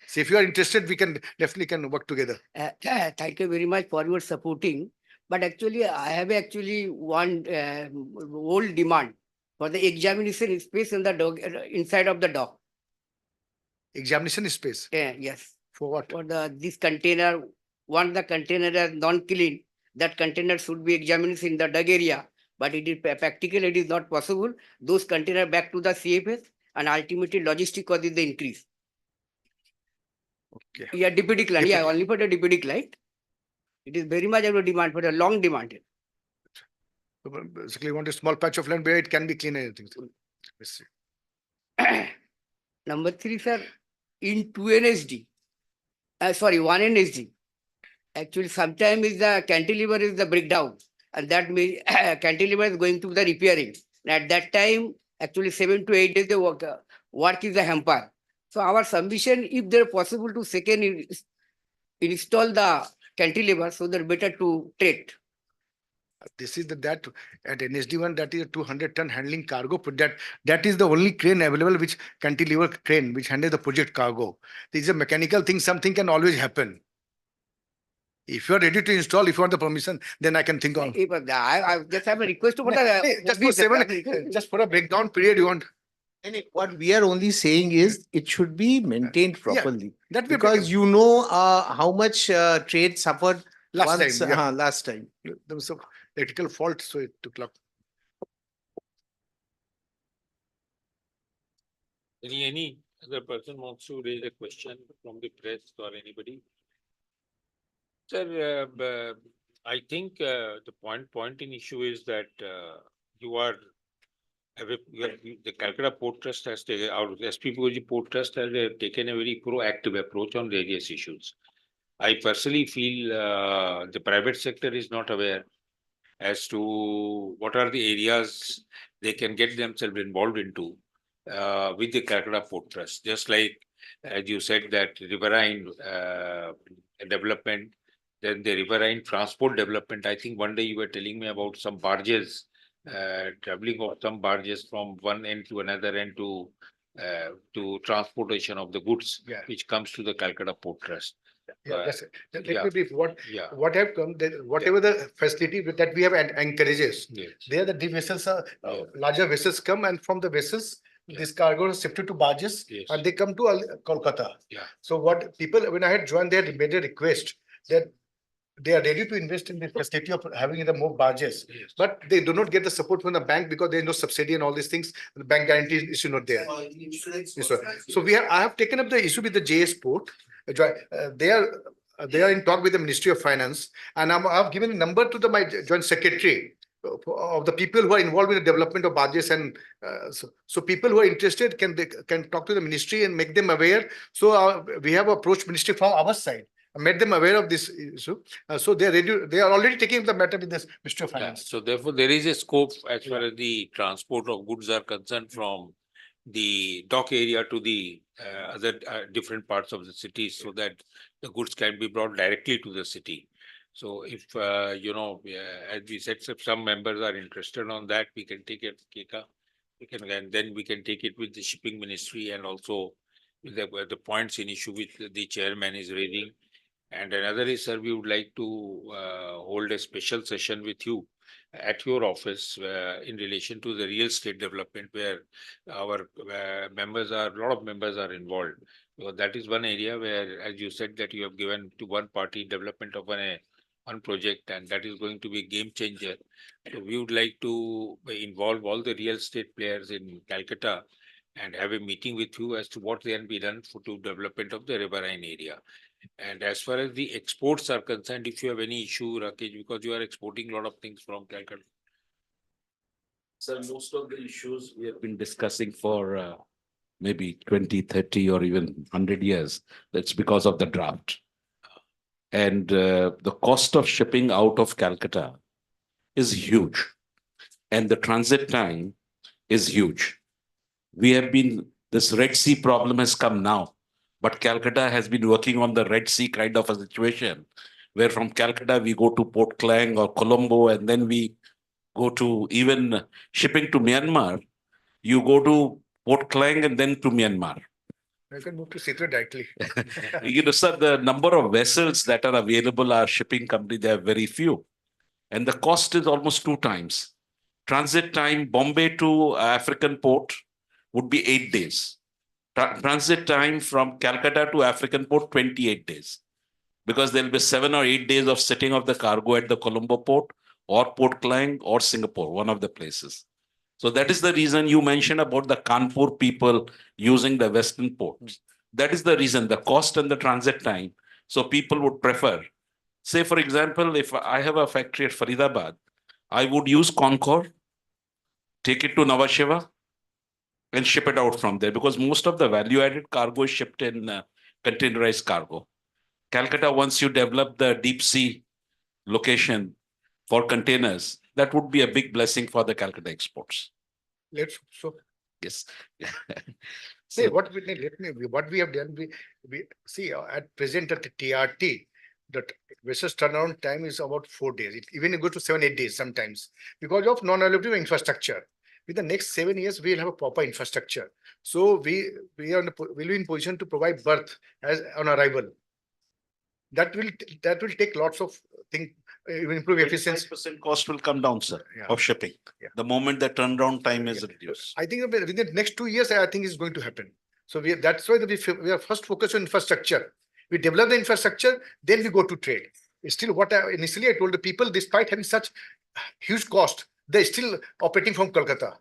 So if you are interested, we can definitely work together. Thank you very much for your supporting. But actually, I have one old demand for the examination space in the inside of the dock. Examination space? Yes. For what? For this container, the container is non-clean, that container should be examined in the dug area. But it is practically it is not possible. Those containers back to the CFS, and ultimately logistic cost is the increase. Okay. Yeah, deputy client. Yeah, only for the deputy client. It is very much of a demand for a long demand. So basically, you want a small patch of land where it can be clean and everything. Yes, sir. Number three, sir, in 2 NSD, sorry, 1 NSD. Actually, sometimes is the cantilever is the breakdown, and that means cantilever is going to the repairing. And at that time, actually 7 to 8 days the work is the hamper. So our submission, if they're possible to second install the cantilever, so they're better to treat. This is that at NSD1, that is a 200-ton handling cargo. But that is the only crane available, which cantilever crane, which handles the project cargo. This is a mechanical thing. Something can always happen. If you are ready to install, if you want the permission, then I can think on. I just have a request for the Just for a breakdown period, you want. What we are only saying is it should be maintained Yeah, properly. that we Because you know how much trade suffered last once, time. Yeah. last time. There was some electrical fault, so it took long. Any other person wants to raise a question from the press or anybody? Sir, I think the point in issue is that you are the Calcutta Port Trust has taken, our SP Port Trust has taken a very proactive approach on various issues. I personally feel the private sector is not aware as to what are the areas they can get themselves involved into with the Calcutta Port Trust. Just like, as you said, that riverine development, then the riverine transport development. I think one day you were telling me about some barges, traveling of some barges from one end to another end to transportation of the goods, Yeah. which comes to the Calcutta Port Trust. Yeah, that's it. Let yeah. me brief Yeah. what have come, whatever the facility that we have anchorages. Yes. There the deep vessels are Yeah. larger vessels come, and from the vessels, Yeah. this cargo is shifted to barges, Yes. and they come to Kolkata. Yeah. So what people, when I had joined, they had made a request that they are ready to invest in the facility of having the more barges, Yes. but they do not get the support from the bank because there is no subsidy and all these things. The bank guarantee is not there. Yes, sir. So I have taken up the issue with the JS Port. They are in talk with the Ministry of Finance, and I've given a number to my joint secretary of the people who are involved in the development of barges, and so people who are interested can talk to the ministry and make them aware. So we have approached ministry from our side, made them aware of this issue. So they are ready. They are already taking the matter with this Ministry of Yeah, Finance. so therefore there is a scope as far as the transport of goods are concerned from the dock area to the other different parts of the city, so that the goods can be brought directly to the city. So if as we said, if some members are interested on that, we can take it, Keka. And then we can take it with the shipping ministry, and also with the points in issue with the chairman is raising. And another is, sir, we would like to hold a special session with you at your office in relation to the real estate development, where our a lot of members are involved. So that is one area where, as you said, that you have given to one party development of one project, and that is going to be a game changer. So we would like to involve all the real estate players in Calcutta and have a meeting with you as to what can be done to development of the riverine area. And as far as the exports are concerned, if you have any issue, Rakesh, because you are exporting a lot of things from Calcutta. Sir, most of the issues we have been discussing for maybe 20, 30 or even 100 years, that's because of the draft. And the cost of shipping out of Calcutta is huge. And the transit time is huge. This Red Sea problem has come now, but Calcutta has been working on the Red Sea kind of a situation, where from Calcutta we go to Port Klang or Colombo, and then we go to even shipping to Myanmar. You go to Port Klang and then to Myanmar. You can move to Setu directly. Sir, the number of vessels that are available are shipping company, they are very few. And the cost is almost 2 times. Transit time, Bombay to African port would be 8 days. Transit time from Calcutta to African port, 28 days. Because there'll be 7 or 8 days of sitting of the cargo at the Colombo port or Port Klang or Singapore, one of the places. So that is the reason you mentioned about the Kanpur people using the western ports. That is the reason, the cost and the transit time. So people would prefer. Say, for example, if I have a factory at Faridabad, I would use Concor, take it to Nhava Sheva, and ship it out from there because most of the value added cargo is shipped in containerized cargo. Calcutta, once you develop the deep sea location for containers, that would be a big blessing for the Calcutta exports. Let's, so, Yes. say So, what we, what we have done, we see at present at the TRT, the vessels turnaround time is about 4 days. It even goes to 7, 8 days sometimes because of non-availability of infrastructure. With the next 7 years, we'll have a proper infrastructure. So we are will be in position to provide berth as on arrival. That will take lots of things, improve efficiency. 25% cost will come down, sir, Yeah. of shipping. Yeah. The moment the turnaround time is Yeah. reduced. I think within the next 2 years, I think is going to happen. So that's why we are first focused on infrastructure. We develop the infrastructure, then we go to trade. It's still what initially I told the people, despite having such huge cost, they're still operating from Kolkata.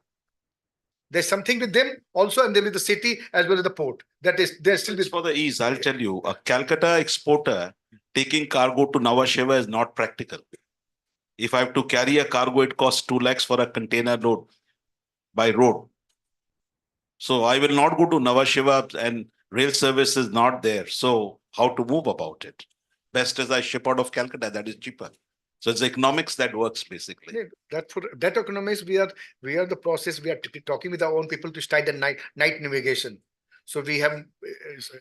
There's something with them also, and then with the city as well as the port. That is, they're still It's for the ease. I'll tell you, a Calcutta exporter taking cargo to Nhava Sheva is not practical. If I have to carry a cargo, it costs 2 lakhs for a container load by road. So I will not go to Nhava Sheva and rail service is not there. So how to move about it? Best is I ship out of Calcutta, that is cheaper. So it's economics that works basically. Yeah, that for that economics, we are the process. We are talking with our own people to start the night navigation. So we have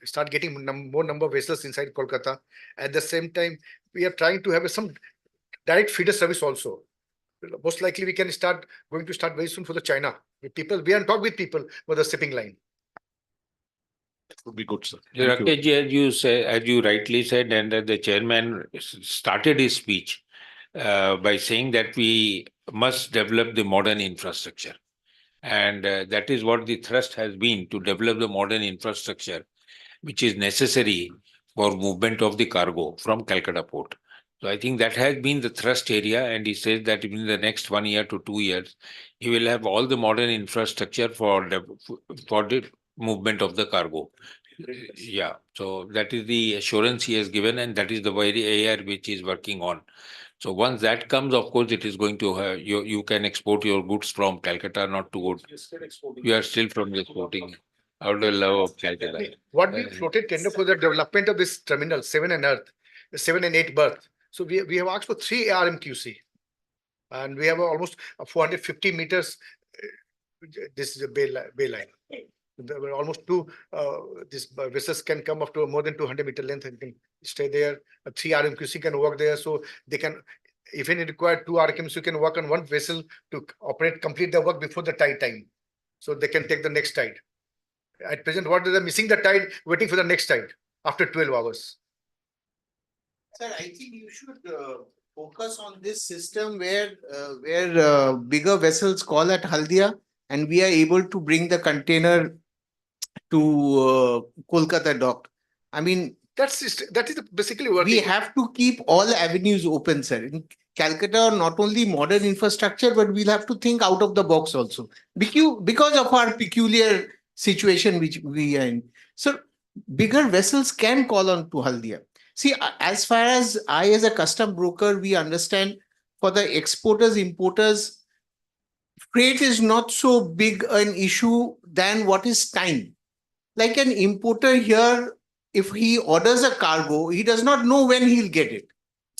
start getting more number of vessels inside Kolkata. At the same time, we are trying to have some direct feeder service also. Most likely, we can going to start very soon for the China. With people, we are in talk with people for the shipping line. Would be good, sir. Yeah, Thank you. Rakesh, as you say, as you rightly said, and that the chairman started his speech by saying that we must develop the modern infrastructure. And that is what the thrust has been, to develop the modern infrastructure, which is necessary for movement of the cargo from Calcutta port. So I think that has been the thrust area, and he says that in the next 1 year to 2 years, he will have all the modern infrastructure for the movement of the cargo. Yeah, so that is the assurance he has given, and that is the very area which he is working on. So once that comes, of course, it is going to you can export your goods from Calcutta, not to go. You are still from exporting. Out of the love of Calcutta. What we floated tender for the development of this terminal 7 and 8 berth. So we have asked for 3 RMQC, and we have almost 450 meters. This is a bay line. There were almost these vessels can come up to more than 200-meter length and can stay there. A 3 RMQC can work there, so they can, even if required 2 RMQC can work on one vessel to complete the work before the tide time, so they can take the next tide. At present, what they're missing the tide, waiting for the next tide after 12 hours. Sir, I think you should focus on this system where bigger vessels call at Haldia, and we are able to bring the container to Kolkata dock. I mean, that is basically working. we have to keep all avenues open, sir. In Calcutta, not only modern infrastructure, but we'll have to think out of the box also because of our peculiar situation which we are in. So bigger vessels can call on to Haldia. See, as far as I as a custom broker, we understand for the exporters, importers, freight is not so big an issue than what is time. Like an importer here, if he orders a cargo, he does not know when he'll get it.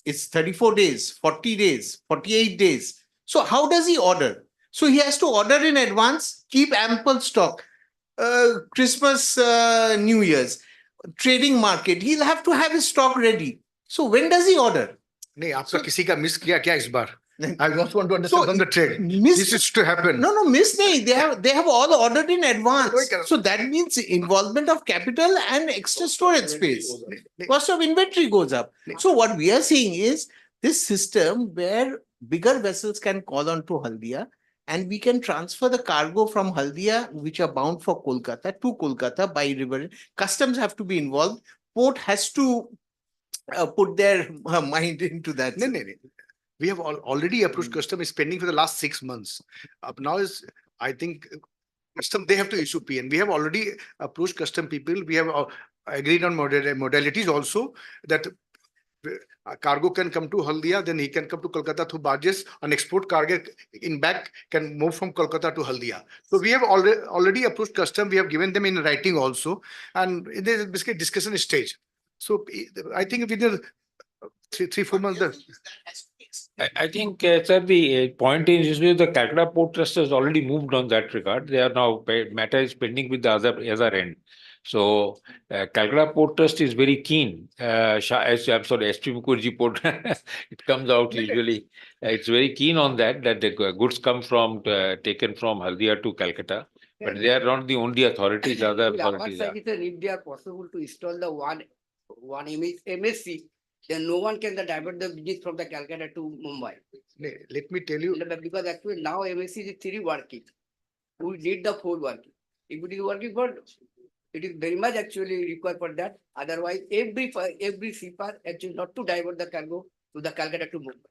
It's 34 days, 40 days, 48 days. So how does he order? So he has to order in advance, keep ample stock. Christmas, New Year's, trading market, he'll have to have his stock ready. So when does he order? नहीं आपका किसी का miss किया क्या इस बार? I also want to understand So, from the trade. miss- This is to happen. No, miss nahi. They have all ordered in advance. Wait, correct. So that means involvement of capital and extra storage space. Cost of inventory goes up. So what we are seeing is this system where bigger vessels can call on to Haldia, and we can transfer the cargo from Haldia, which are bound for Kolkata, to Kolkata by river. Customs have to be involved. Port has to put their mind into that. No. We have already approached customer, is pending for the last 6 months. Up now is, I think, custom, they have to issue PN. We have already approached custom people. We have agreed on modalities also that cargo can come to Haldia, then he can come to Kolkata through barges. An export cargo in back can move from Kolkata to Haldia. So we have already approached custom. We have given them in writing also, and it is basically discussion stage. So I think within 3-4 months. I think, sir, the point is the Calcutta Port Trust has already moved on that regard. They are now, matter is pending with the other end. So, Calcutta Port Trust is very keen. I'm sorry, SP Mukherjee Port, it comes out usually. It's very keen on that the goods come from, taken from Haldia to Calcutta. But they are not the only authorities, other Our authorities are. suggestion, if they are possible to install the one MSC, then no one can divert the business from the Calcutta to Mumbai. Let me tell you, Because actually now MSC is 3 working. We need the 4 working. If it is working for, it is very much actually required for that. Otherwise, every shipper actually not to divert the cargo to the Calcutta to Mumbai.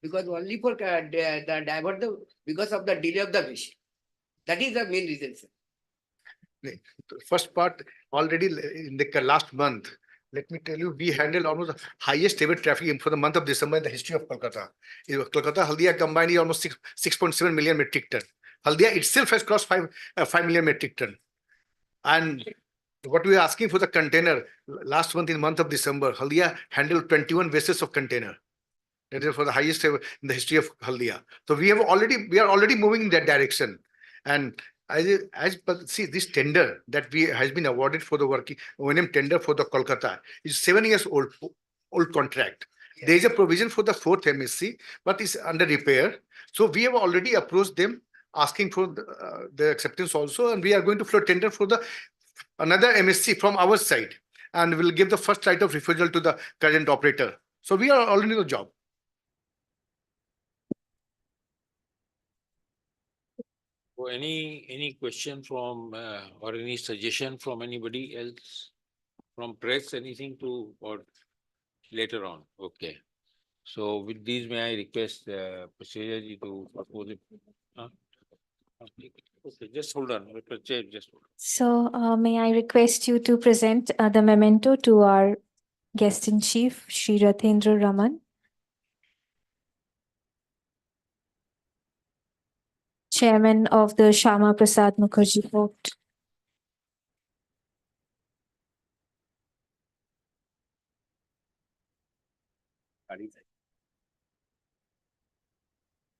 Because only for the divert because of the delay of the vessel. That is the main reason, sir. first part already in the last month. Let me tell you, we handled almost the highest ever traffic for the month of December in the history of Kolkata. Kolkata Haldia combined is almost 6.7 million metric ton. Haldia itself has crossed 5 million metric ton. And what we are asking for the container last month in the month of December, Haldia handled 21 vessels of container. That is for the highest ever in the history of Haldia. So we are already moving in that direction. And see, this tender that has been awarded for the working O&M tender for the Kolkata is 7 years old contract. Yes. There is a provision for the 4th MSC, but it's under repair. So we have already approached them asking for the acceptance also, and we are going to float tender for another MSC from our side, and we'll give the first right of refusal to the current operator. So we are already in the job. So any question from or any suggestion from anybody else from press, anything to or later on? Okay. So with these, may I request Pacharia ji to propose it? Okay, just hold on. Just hold on. So, may I request you to present the memento to our guest in chief, Shri Rathendra Raman, Chairman of the Shama Prasad Mukherjee Port.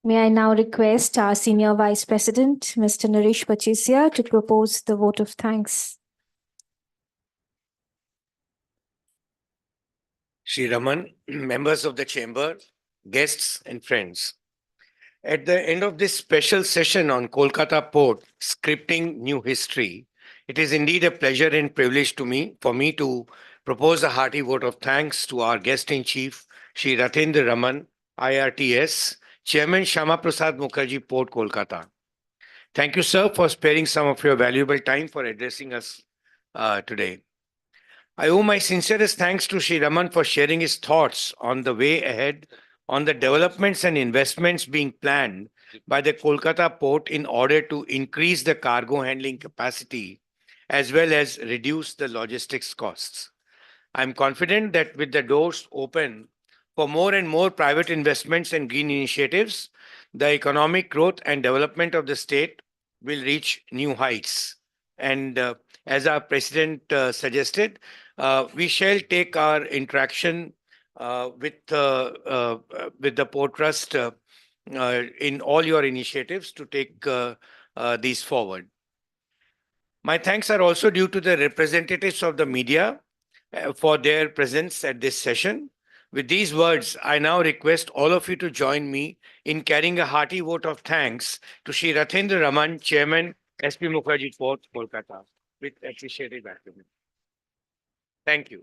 May I now request our Senior Vice President, Mr. Naresh Pachesia, to propose the vote of thanks. Shri Raman, members of the chamber, guests and friends. At the end of this special session on Kolkata Port, Scripting New History, it is indeed a pleasure and privilege for me to propose a hearty vote of thanks to our guest in chief, Shri Rathendra Raman, IRTS, Chairman Shama Prasad Mukherjee Port, Kolkata. Thank you, sir, for sparing some of your valuable time for addressing us today. I owe my sincerest thanks to Shri Raman for sharing his thoughts on the way ahead on the developments and investments being planned by the Kolkata port in order to increase the cargo handling capacity as well as reduce the logistics costs. I'm confident that with the doors open for more and more private investments and green initiatives, the economic growth and development of the state will reach new heights. And as our president suggested, we shall take our interaction with the Port Trust in all your initiatives to take these forward. My thanks are also due to the representatives of the media for their presence at this session. With these words, I now request all of you to join me in carrying a hearty vote of thanks to Shri Rathendra Raman, Chairman, SP Mukherjee Port, Kolkata, with appreciated acumen. Thank you.